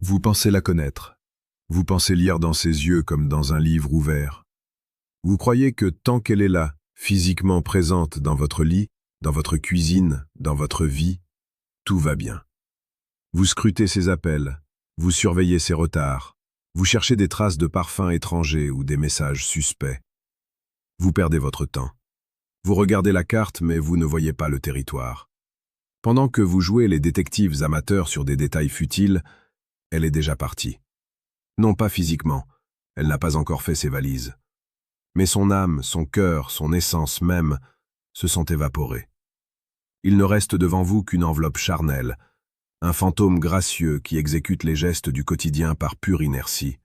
Vous pensez la connaître. Vous pensez lire dans ses yeux comme dans un livre ouvert. Vous croyez que tant qu'elle est là, physiquement présente dans votre lit, dans votre cuisine, dans votre vie, tout va bien. Vous scrutez ses appels, vous surveillez ses retards, vous cherchez des traces de parfums étrangers ou des messages suspects. Vous perdez votre temps. Vous regardez la carte mais vous ne voyez pas le territoire. Pendant que vous jouez les détectives amateurs sur des détails futiles, elle est déjà partie. Non pas physiquement, elle n'a pas encore fait ses valises. Mais son âme, son cœur, son essence même se sont évaporés. Il ne reste devant vous qu'une enveloppe charnelle, un fantôme gracieux qui exécute les gestes du quotidien par pure inertie.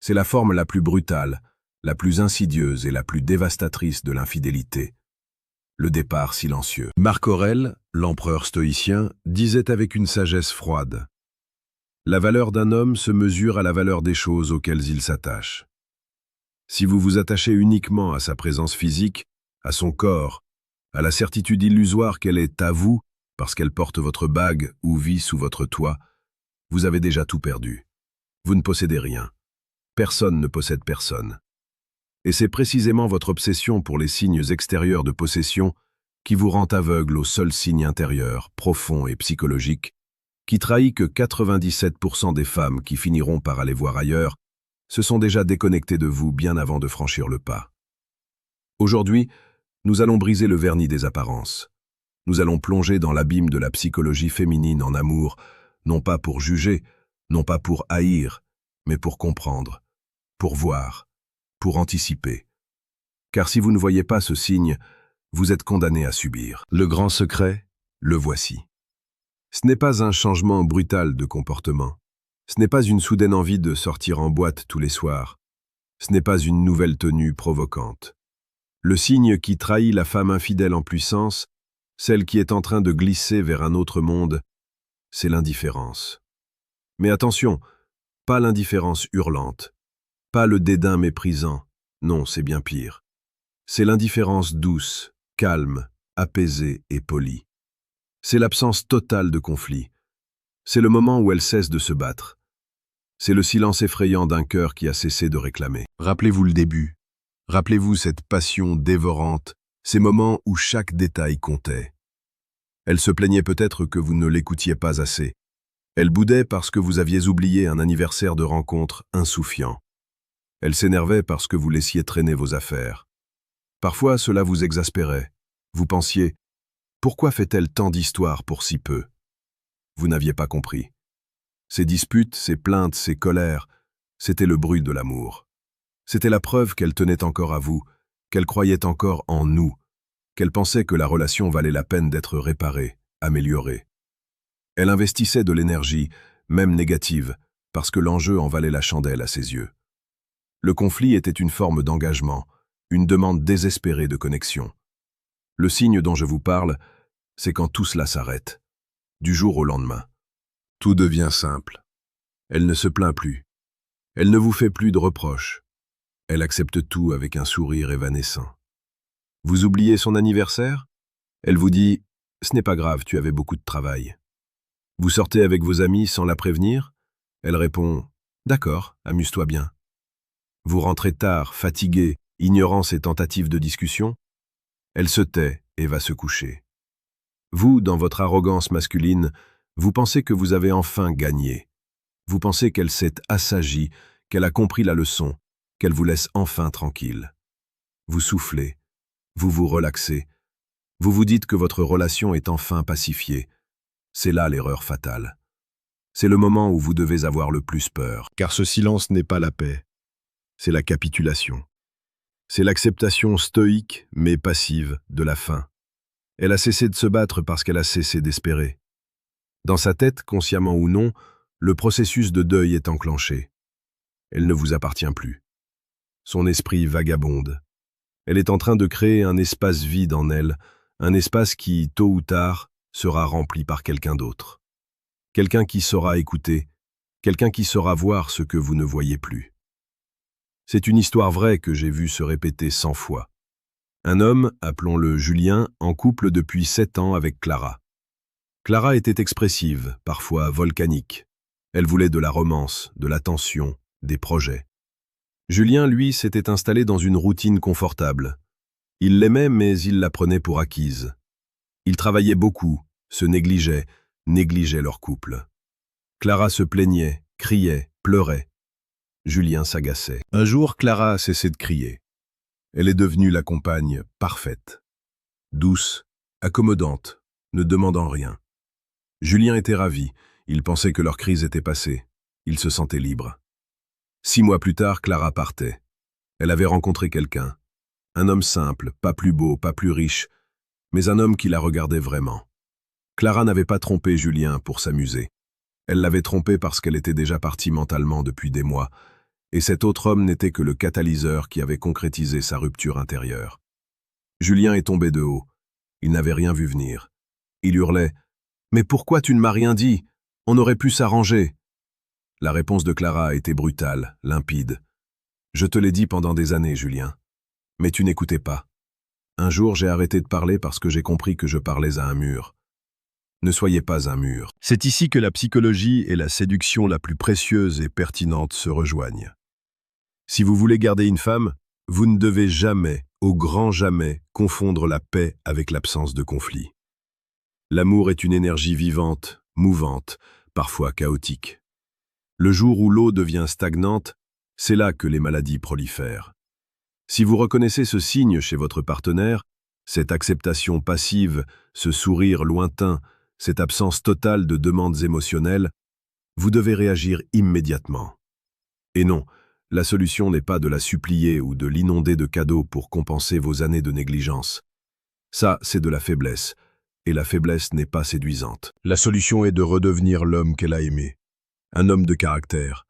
C'est la forme la plus brutale, la plus insidieuse et la plus dévastatrice de l'infidélité. Le départ silencieux. Marc Aurèle, l'empereur stoïcien, disait avec une sagesse froide: la valeur d'un homme se mesure à la valeur des choses auxquelles il s'attache. Si vous vous attachez uniquement à sa présence physique, à son corps, à la certitude illusoire qu'elle est à vous, parce qu'elle porte votre bague ou vit sous votre toit, vous avez déjà tout perdu. Vous ne possédez rien. Personne ne possède personne. Et c'est précisément votre obsession pour les signes extérieurs de possession qui vous rend aveugle au seul signe intérieur, profond et psychologique, qui trahit que 97% des femmes qui finiront par aller voir ailleurs se sont déjà déconnectées de vous bien avant de franchir le pas. Aujourd'hui, nous allons briser le vernis des apparences. Nous allons plonger dans l'abîme de la psychologie féminine en amour, non pas pour juger, non pas pour haïr, mais pour comprendre, pour voir, pour anticiper. Car si vous ne voyez pas ce signe, vous êtes condamné à subir. Le grand secret, le voici. Ce n'est pas un changement brutal de comportement. Ce n'est pas une soudaine envie de sortir en boîte tous les soirs. Ce n'est pas une nouvelle tenue provocante. Le signe qui trahit la femme infidèle en puissance, celle qui est en train de glisser vers un autre monde, c'est l'indifférence. Mais attention, pas l'indifférence hurlante, pas le dédain méprisant, non, c'est bien pire. C'est l'indifférence douce, calme, apaisée et polie. C'est l'absence totale de conflit. C'est le moment où elle cesse de se battre. C'est le silence effrayant d'un cœur qui a cessé de réclamer. Rappelez-vous le début. Rappelez-vous cette passion dévorante, ces moments où chaque détail comptait. Elle se plaignait peut-être que vous ne l'écoutiez pas assez. Elle boudait parce que vous aviez oublié un anniversaire de rencontre insoufiant. Elle s'énervait parce que vous laissiez traîner vos affaires. Parfois, cela vous exaspérait. Vous pensiez: pourquoi fait-elle tant d'histoires pour si peu? Vous n'aviez pas compris. Ces disputes, ces plaintes, ces colères, c'était le bruit de l'amour. C'était la preuve qu'elle tenait encore à vous, qu'elle croyait encore en nous, qu'elle pensait que la relation valait la peine d'être réparée, améliorée. Elle investissait de l'énergie, même négative, parce que l'enjeu en valait la chandelle à ses yeux. Le conflit était une forme d'engagement, une demande désespérée de connexion. Le signe dont je vous parle, c'est quand tout cela s'arrête, du jour au lendemain. Tout devient simple. Elle ne se plaint plus. Elle ne vous fait plus de reproches. Elle accepte tout avec un sourire évanescent. Vous oubliez son anniversaire? Elle vous dit: ce n'est pas grave, tu avais beaucoup de travail. Vous sortez avec vos amis sans la prévenir? Elle répond: d'accord, amuse-toi bien. Vous rentrez tard, fatigué, ignorant ses tentatives de discussion? Elle se tait et va se coucher. Vous, dans votre arrogance masculine, vous pensez que vous avez enfin gagné. Vous pensez qu'elle s'est assagie, qu'elle a compris la leçon, qu'elle vous laisse enfin tranquille. Vous soufflez, vous vous relaxez, vous vous dites que votre relation est enfin pacifiée. C'est là l'erreur fatale. C'est le moment où vous devez avoir le plus peur. Car ce silence n'est pas la paix, c'est la capitulation. C'est l'acceptation stoïque, mais passive, de la fin. Elle a cessé de se battre parce qu'elle a cessé d'espérer. Dans sa tête, consciemment ou non, le processus de deuil est enclenché. Elle ne vous appartient plus. Son esprit vagabonde. Elle est en train de créer un espace vide en elle, un espace qui, tôt ou tard, sera rempli par quelqu'un d'autre. Quelqu'un qui saura écouter, quelqu'un qui saura voir ce que vous ne voyez plus. C'est une histoire vraie que j'ai vue se répéter 100 fois. Un homme, appelons-le Julien, en couple depuis 7 ans avec Clara. Clara était expressive, parfois volcanique. Elle voulait de la romance, de l'attention, des projets. Julien, lui, s'était installé dans une routine confortable. Il l'aimait, mais il la prenait pour acquise. Ils travaillaient beaucoup, se négligeaient leur couple. Clara se plaignait, criait, pleurait. Julien s'agaçait. Un jour, Clara a cessé de crier. Elle est devenue la compagne parfaite. Douce, accommodante, ne demandant rien. Julien était ravi. Il pensait que leur crise était passée. Il se sentait libre. 6 mois plus tard, Clara partait. Elle avait rencontré quelqu'un. Un homme simple, pas plus beau, pas plus riche, mais un homme qui la regardait vraiment. Clara n'avait pas trompé Julien pour s'amuser. Elle l'avait trompé parce qu'elle était déjà partie mentalement depuis des mois, et cet autre homme n'était que le catalyseur qui avait concrétisé sa rupture intérieure. Julien est tombé de haut. Il n'avait rien vu venir. Il hurlait « Mais pourquoi tu ne m'as rien dit? On aurait pu s'arranger !» La réponse de Clara a été brutale, limpide. « Je te l'ai dit pendant des années, Julien. Mais tu n'écoutais pas. Un jour, j'ai arrêté de parler parce que j'ai compris que je parlais à un mur. Ne soyez pas un mur. » C'est ici que la psychologie et la séduction la plus précieuse et pertinente se rejoignent. Si vous voulez garder une femme, vous ne devez jamais, au grand jamais, confondre la paix avec l'absence de conflit. L'amour est une énergie vivante, mouvante, parfois chaotique. Le jour où l'eau devient stagnante, c'est là que les maladies prolifèrent. Si vous reconnaissez ce signe chez votre partenaire, cette acceptation passive, ce sourire lointain, cette absence totale de demandes émotionnelles, vous devez réagir immédiatement. Et non, la solution n'est pas de la supplier ou de l'inonder de cadeaux pour compenser vos années de négligence. Ça, c'est de la faiblesse, et la faiblesse n'est pas séduisante. La solution est de redevenir l'homme qu'elle a aimé. Un homme de caractère,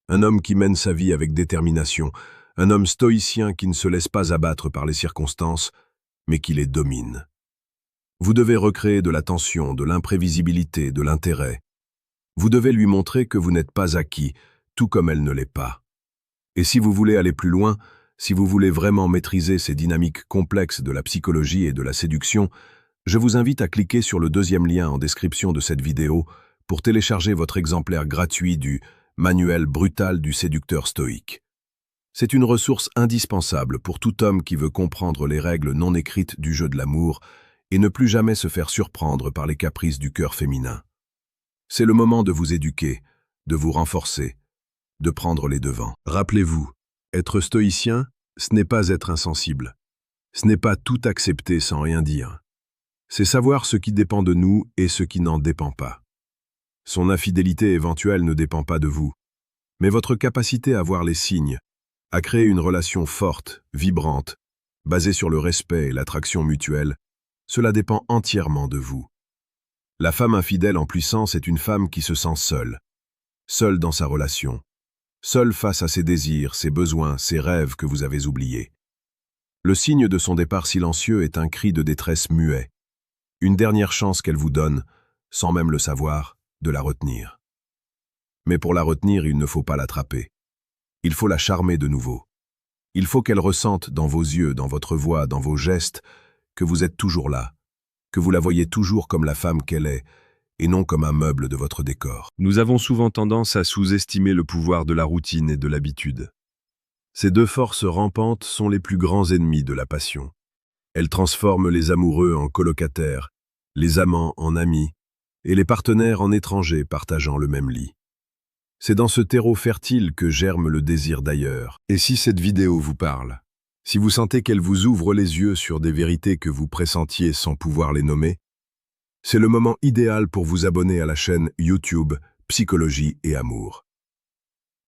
un homme qui mène sa vie avec détermination, un homme stoïcien qui ne se laisse pas abattre par les circonstances, mais qui les domine. Vous devez recréer de la tension, de l'imprévisibilité, de l'intérêt. Vous devez lui montrer que vous n'êtes pas acquis, tout comme elle ne l'est pas. Et si vous voulez aller plus loin, si vous voulez vraiment maîtriser ces dynamiques complexes de la psychologie et de la séduction, je vous invite à cliquer sur le deuxième lien en description de cette vidéo pour télécharger votre exemplaire gratuit du « Manuel brutal du séducteur stoïque ». C'est une ressource indispensable pour tout homme qui veut comprendre les règles non écrites du jeu de l'amour et ne plus jamais se faire surprendre par les caprices du cœur féminin. C'est le moment de vous éduquer, de vous renforcer, de prendre les devants. Rappelez-vous, être stoïcien, ce n'est pas être insensible. Ce n'est pas tout accepter sans rien dire. C'est savoir ce qui dépend de nous et ce qui n'en dépend pas. Son infidélité éventuelle ne dépend pas de vous, mais votre capacité à voir les signes, à créer une relation forte, vibrante, basée sur le respect et l'attraction mutuelle, cela dépend entièrement de vous. La femme infidèle en puissance est une femme qui se sent seule, seule dans sa relation, seule face à ses désirs, ses besoins, ses rêves que vous avez oubliés. Le signe de son départ silencieux est un cri de détresse muet, une dernière chance qu'elle vous donne, sans même le savoir, de la retenir. Mais pour la retenir, il ne faut pas l'attraper. Il faut la charmer de nouveau. Il faut qu'elle ressente dans vos yeux, dans votre voix, dans vos gestes, que vous êtes toujours là, que vous la voyez toujours comme la femme qu'elle est, et non comme un meuble de votre décor. Nous avons souvent tendance à sous-estimer le pouvoir de la routine et de l'habitude. Ces deux forces rampantes sont les plus grands ennemis de la passion. Elles transforment les amoureux en colocataires, les amants en amis, et les partenaires en étrangers partageant le même lit. C'est dans ce terreau fertile que germe le désir d'ailleurs. Et si cette vidéo vous parle, si vous sentez qu'elle vous ouvre les yeux sur des vérités que vous pressentiez sans pouvoir les nommer, c'est le moment idéal pour vous abonner à la chaîne YouTube Psychologie et Amour.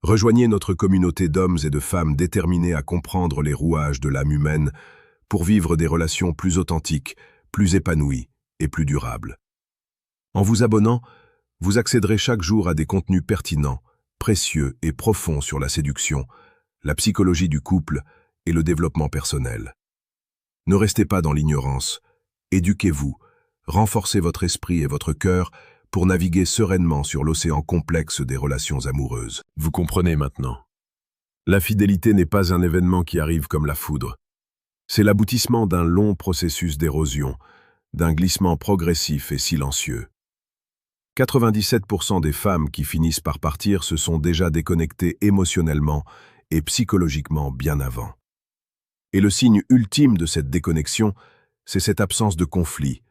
Rejoignez notre communauté d'hommes et de femmes déterminés à comprendre les rouages de l'âme humaine pour vivre des relations plus authentiques, plus épanouies et plus durables. En vous abonnant, vous accéderez chaque jour à des contenus pertinents, précieux et profonds sur la séduction, la psychologie du couple et le développement personnel. Ne restez pas dans l'ignorance, éduquez-vous, renforcez votre esprit et votre cœur pour naviguer sereinement sur l'océan complexe des relations amoureuses. Vous comprenez maintenant. L'infidélité n'est pas un événement qui arrive comme la foudre. C'est l'aboutissement d'un long processus d'érosion, d'un glissement progressif et silencieux. 97% des femmes qui finissent par partir se sont déjà déconnectées émotionnellement et psychologiquement bien avant. Et le signe ultime de cette déconnexion, c'est cette absence de conflit,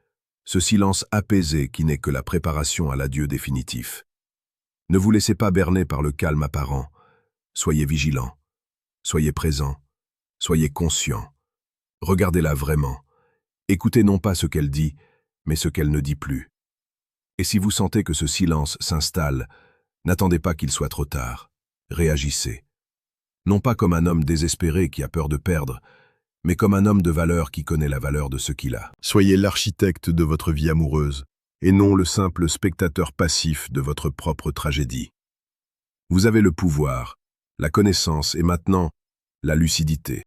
ce silence apaisé qui n'est que la préparation à l'adieu définitif. Ne vous laissez pas berner par le calme apparent. Soyez vigilants, soyez présents, soyez conscients. Regardez-la vraiment. Écoutez non pas ce qu'elle dit, mais ce qu'elle ne dit plus. Et si vous sentez que ce silence s'installe, n'attendez pas qu'il soit trop tard. Réagissez. Non pas comme un homme désespéré qui a peur de perdre, mais comme un homme de valeur qui connaît la valeur de ce qu'il a. Soyez l'architecte de votre vie amoureuse, et non le simple spectateur passif de votre propre tragédie. Vous avez le pouvoir, la connaissance et maintenant la lucidité.